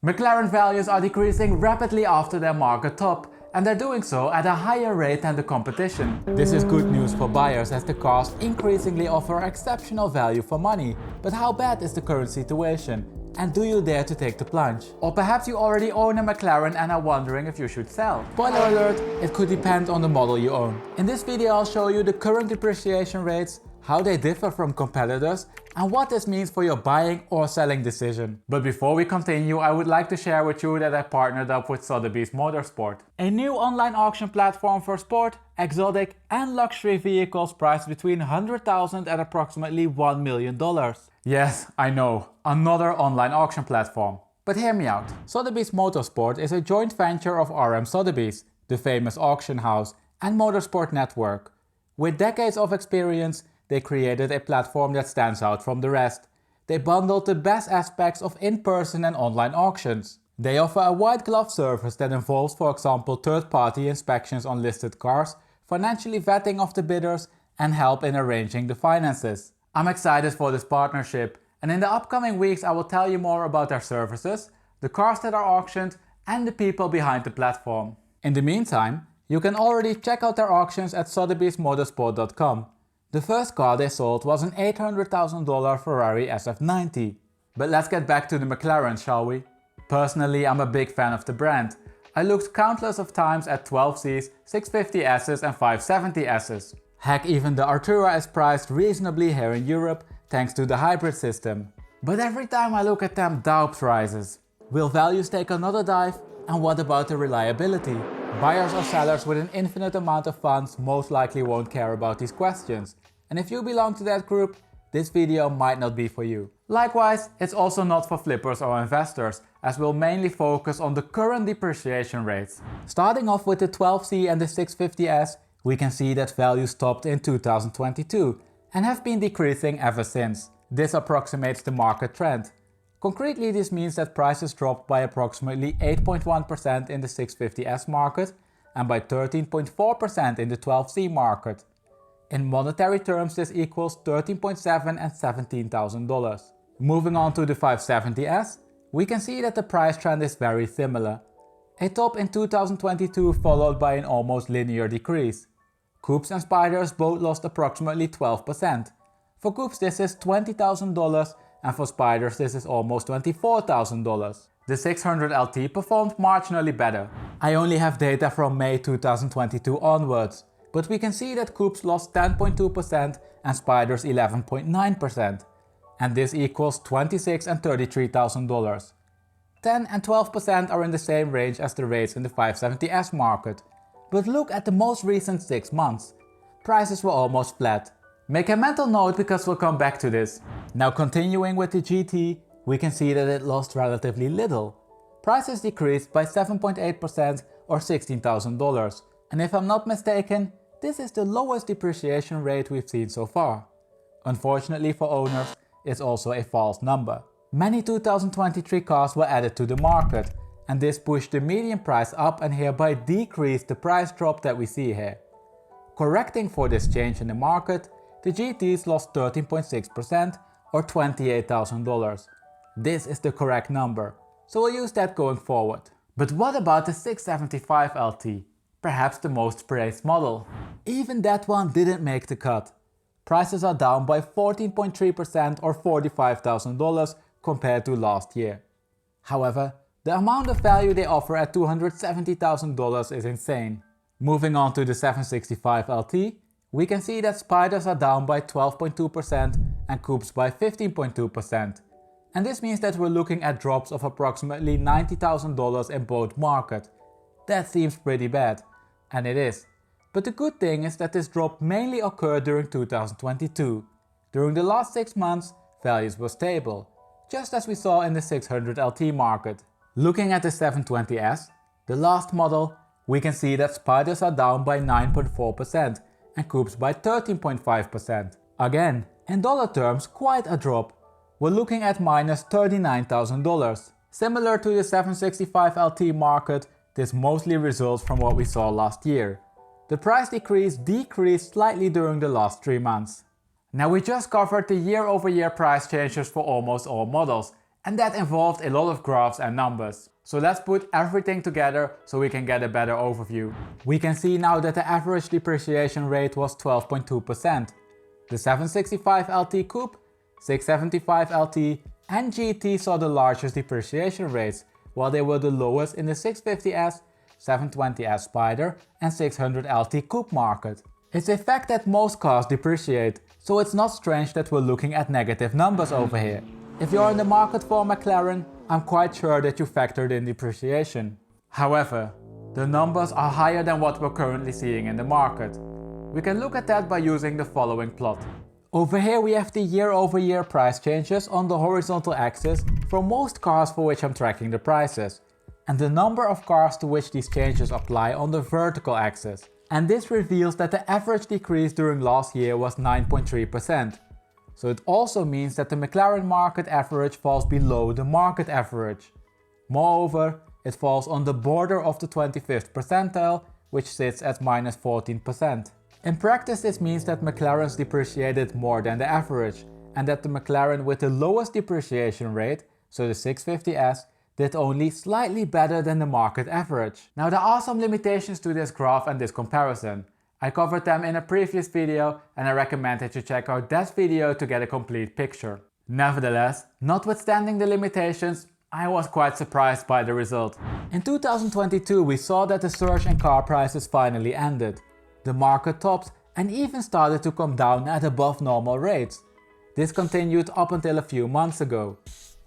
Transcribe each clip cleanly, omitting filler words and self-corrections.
McLaren values are decreasing rapidly after their market top, and they're doing so at a higher rate than the competition. This is good news for buyers as the cars increasingly offer exceptional value for money. But how bad is the current situation? And do you dare to take the plunge? Or perhaps you already own a McLaren and are wondering if you should sell. Spoiler alert, it could depend on the model you own. In this video I'll show you the current depreciation rates, how they differ from competitors, and what this means for your buying or selling decision. But before we continue, I would like to share with you that I partnered up with Sotheby's Motorsport, a new online auction platform for sport, exotic and luxury vehicles priced between $100,000 and approximately $1 million. Yes, I know, another online auction platform. But hear me out. Sotheby's Motorsport is a joint venture of RM Sotheby's, the famous auction house, and Motorsport Network. With decades of experience, they created a platform that stands out from the rest. They bundled the best aspects of in-person and online auctions. They offer a white glove service that involves, for example, third-party inspections on listed cars, financially vetting of the bidders, and help in arranging the finances. I'm excited for this partnership, and in the upcoming weeks I will tell you more about their services, the cars that are auctioned, and the people behind the platform. In the meantime, you can already check out their auctions at sotheby'smotorsport.com. The first car they sold was an $800,000 Ferrari SF90. But let's get back to the McLaren, shall we? Personally, I'm a big fan of the brand. I looked countless of times at 12Cs, 650Ss and 570Ss. Heck, even the Artura is priced reasonably here in Europe thanks to the hybrid system. But every time I look at them, doubts rises. Will values take another dive? And what about the reliability? Buyers or sellers with an infinite amount of funds most likely won't care about these questions. And if you belong to that group, this video might not be for you. Likewise, it's also not for flippers or investors, as we'll mainly focus on the current depreciation rates. Starting off with the 12C and the 650S, we can see that values topped in 2022 and have been decreasing ever since. This approximates the market trend. Concretely, this means that prices dropped by approximately 8.1% in the 650S market and by 13.4% in the 12C market. In monetary terms, this equals $13.7 and $17,000. Moving on to the 570S, we can see that the price trend is very similar. A top in 2022 followed by an almost linear decrease. Coupes and Spyders both lost approximately 12%. For Coupes this is $20,000 and for Spyders this is almost $24,000. The 600LT performed marginally better. I only have data from May 2022 onwards, but we can see that Coupes lost 10.2% and Spyders 11.9%. And this equals $26,000 and $33,000. 10 and 12% are in the same range as the rates in the 570S market. But look at the most recent 6 months. Prices were almost flat. Make a mental note because we'll come back to this. Now continuing with the GT, we can see that it lost relatively little. Prices decreased by 7.8% or $16,000. And if I'm not mistaken, this is the lowest depreciation rate we've seen so far. Unfortunately for owners, it's also a false number. Many 2023 cars were added to the market, and this pushed the median price up and hereby decreased the price drop that we see here. Correcting for this change in the market, the GTs lost 13.6% or $28,000. This is the correct number, so we'll use that going forward. But what about the 675LT? Perhaps the most praised model. Even that one didn't make the cut. Prices are down by 14.3% or $45,000 compared to last year. However, the amount of value they offer at $270,000 is insane. Moving on to the 765LT, we can see that Spyders are down by 12.2% and Coupes by 15.2%. And this means that we're looking at drops of approximately $90,000 in both markets. That seems pretty bad, and it is. But the good thing is that this drop mainly occurred during 2022. During the last 6 months, values were stable, just as we saw in the 600LT market. Looking at the 720S, the last model, we can see that Spyders are down by 9.4% and Coupes by 13.5%. Again, in dollar terms, quite a drop. We're looking at minus $39,000. Similar to the 765LT market, this mostly results from what we saw last year. The price decrease decreased slightly during the last 3 months. Now we just covered the year-over-year price changes for almost all models, and that involved a lot of graphs and numbers. So let's put everything together so we can get a better overview. We can see now that the average depreciation rate was 12.2%. The 765 LT Coupe, 675 LT and GT saw the largest depreciation rates, while they were the lowest in the 650S, 720S Spider and 600 LT Coupe market. It's a fact that most cars depreciate, so it's not strange that we're looking at negative numbers over here. If you're in the market for a McLaren, I'm quite sure that you factored in depreciation. However, the numbers are higher than what we're currently seeing in the market. We can look at that by using the following plot. Over here we have the year-over-year price changes on the horizontal axis for most cars for which I'm tracking the prices, and the number of cars to which these changes apply on the vertical axis. And this reveals that the average decrease during last year was 9.3%. So it also means that the McLaren market average falls below the market average. Moreover, it falls on the border of the 25th percentile, which sits at minus 14%. In practice, this means that McLarens depreciated more than the average, and that the McLaren with the lowest depreciation rate, so the 650S, did only slightly better than the market average. Now there are some limitations to this graph and this comparison. I covered them in a previous video and I recommend that you check out that video to get a complete picture. Nevertheless, notwithstanding the limitations, I was quite surprised by the result. In 2022 we saw that the surge in car prices finally ended. The market topped and even started to come down at above normal rates. This continued up until a few months ago.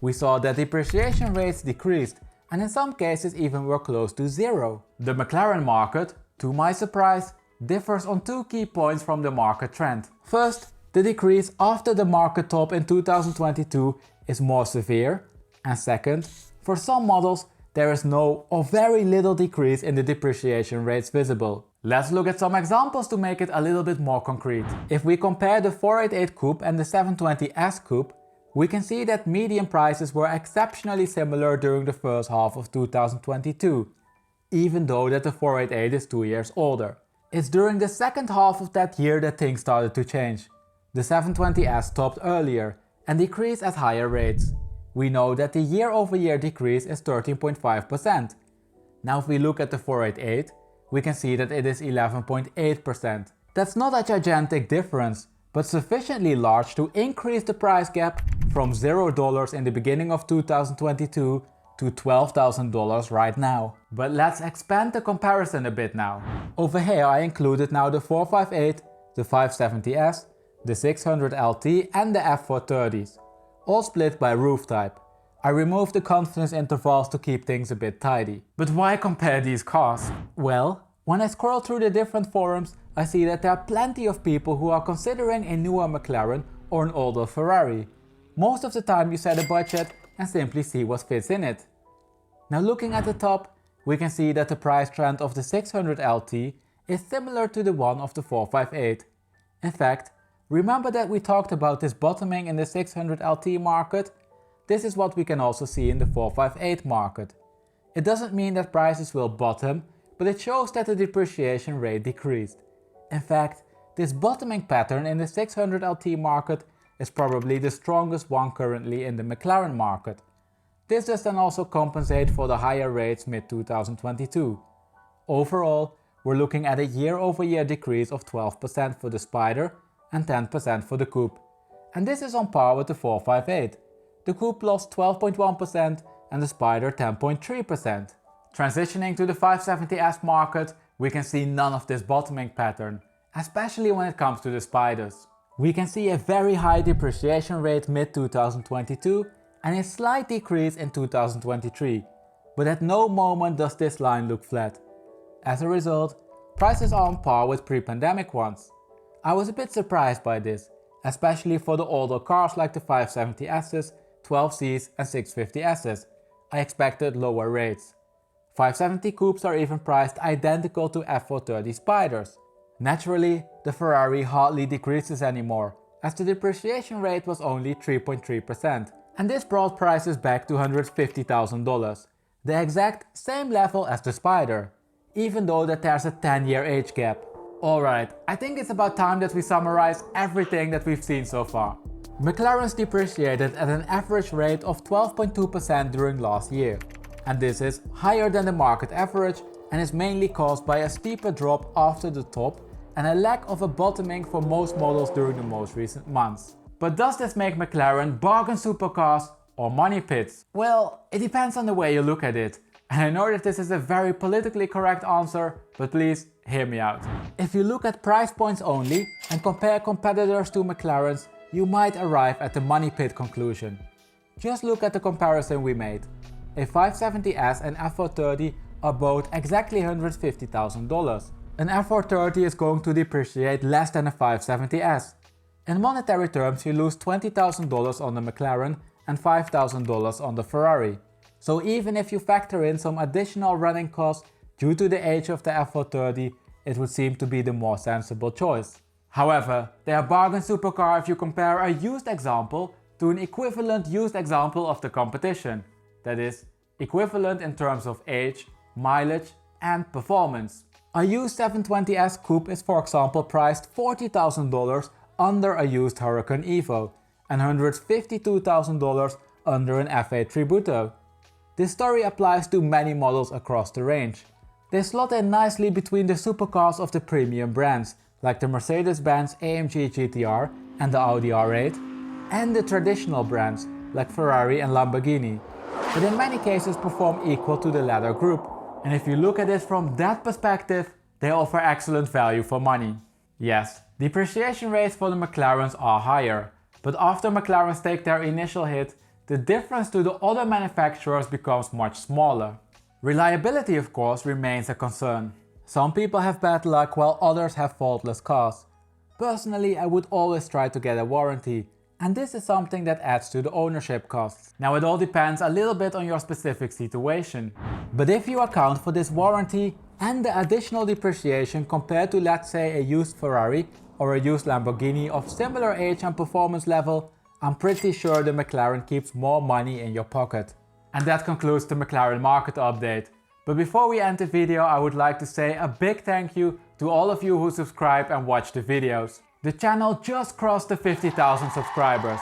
We saw that depreciation rates decreased and in some cases even were close to zero. The McLaren market, to my surprise, differs on two key points from the market trend. First, the decrease after the market top in 2022 is more severe, and second, for some models there is no or very little decrease in the depreciation rates visible. Let's look at some examples to make it a little bit more concrete. If we compare the 488 Coupe and the 720S Coupe, we can see that median prices were exceptionally similar during the first half of 2022, even though that the 488 is 2 years older. It's during the second half of that year that things started to change. The 720S topped earlier and decreased at higher rates. We know that the year-over-year decrease is 13.5%. Now if we look at the 488, we can see that it is 11.8%. That's not a gigantic difference, but sufficiently large to increase the price gap from $0 in the beginning of 2022 to $12,000 right now. But let's expand the comparison a bit now. Over here I included now the 458, the 570S, the 600 LT and the F430s, all split by roof type. I removed the confidence intervals to keep things a bit tidy. But why compare these cars? Well, when I scroll through the different forums, I see that there are plenty of people who are considering a newer McLaren or an older Ferrari. Most of the time you set a budget and simply see what fits in it. Now looking at the top, we can see that the price trend of the 600 LT is similar to the one of the 458. In fact, remember that we talked about this bottoming in the 600 LT market? This is what we can also see in the 458 market. It doesn't mean that prices will bottom, but it shows that the depreciation rate decreased. In fact, this bottoming pattern in the 600 LT market is probably the strongest one currently in the McLaren market. This does then also compensate for the higher rates mid-2022. Overall, we're looking at a year-over-year decrease of 12% for the Spider and 10% for the Coupe. And this is on par with the 458. The Coupe lost 12.1% and the Spider 10.3%. Transitioning to the 570S market, we can see none of this bottoming pattern, especially when it comes to the Spiders. We can see a very high depreciation rate mid-2022 and a slight decrease in 2023, but at no moment does this line look flat. As a result, prices are on par with pre-pandemic ones. I was a bit surprised by this, especially for the older cars like the 570Ss, 12Cs and 650Ss. I expected lower rates. 570 Coupes are even priced identical to F430 Spiders. Naturally, the Ferrari hardly decreases anymore, as the depreciation rate was only 3.3%, and this brought prices back to $150,000, the exact same level as the Spider, even though that there's a 10-year age gap. Alright, I think it's about time that we summarize everything that we've seen so far. McLarens depreciated at an average rate of 12.2% during last year, and this is higher than the market average and is mainly caused by a steeper drop after the top and a lack of a bottoming for most models during the most recent months. But does this make McLaren bargain supercars or money pits? Well, it depends on the way you look at it. And I know that this is a very politically correct answer, but please hear me out. If you look at price points only and compare competitors to McLarens, you might arrive at the money pit conclusion. Just look at the comparison we made. A 570S and F430 are both exactly $150,000. An F430 is going to depreciate less than a 570S. In monetary terms, you lose $20,000 on the McLaren and $5,000 on the Ferrari. So even if you factor in some additional running costs due to the age of the F430, it would seem to be the more sensible choice. However, they are bargain supercar if you compare a used example to an equivalent used example of the competition. That is, equivalent in terms of age, mileage and performance. A used 720S Coupe is for example priced $40,000 under a used Huracan Evo and $152,000 under an F8 Tributo. This story applies to many models across the range. They slot in nicely between the supercars of the premium brands like the Mercedes-Benz AMG GTR and the Audi R8 and the traditional brands like Ferrari and Lamborghini, but in many cases perform equal to the latter group. And if you look at it from that perspective, they offer excellent value for money. Yes, depreciation rates for the McLarens are higher, but after McLarens take their initial hit, the difference to the other manufacturers becomes much smaller. Reliability, of course, remains a concern. Some people have bad luck while others have faultless cars. Personally, I would always try to get a warranty, and this is something that adds to the ownership costs. Now it all depends a little bit on your specific situation. But if you account for this warranty and the additional depreciation compared to, let's say, a used Ferrari or a used Lamborghini of similar age and performance level, I'm pretty sure the McLaren keeps more money in your pocket. And that concludes the McLaren market update. But before we end the video, I would like to say a big thank you to all of you who subscribe and watch the videos. The channel just crossed the 50,000 subscribers.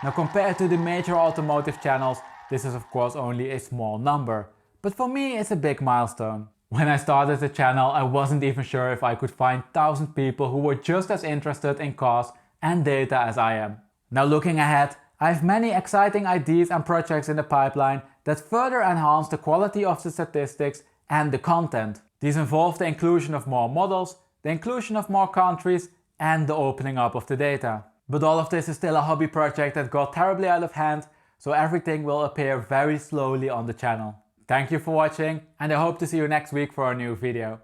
Now compared to the major automotive channels, this is of course only a small number. But for me it's a big milestone. When I started the channel, I wasn't even sure if I could find 1,000 people who were just as interested in cars and data as I am. Now looking ahead, I have many exciting ideas and projects in the pipeline that further enhance the quality of the statistics and the content. These involve the inclusion of more models, the inclusion of more countries, and the opening up of the data. But all of this is still a hobby project that got terribly out of hand, so everything will appear very slowly on the channel. Thank you for watching, and I hope to see you next week for a new video.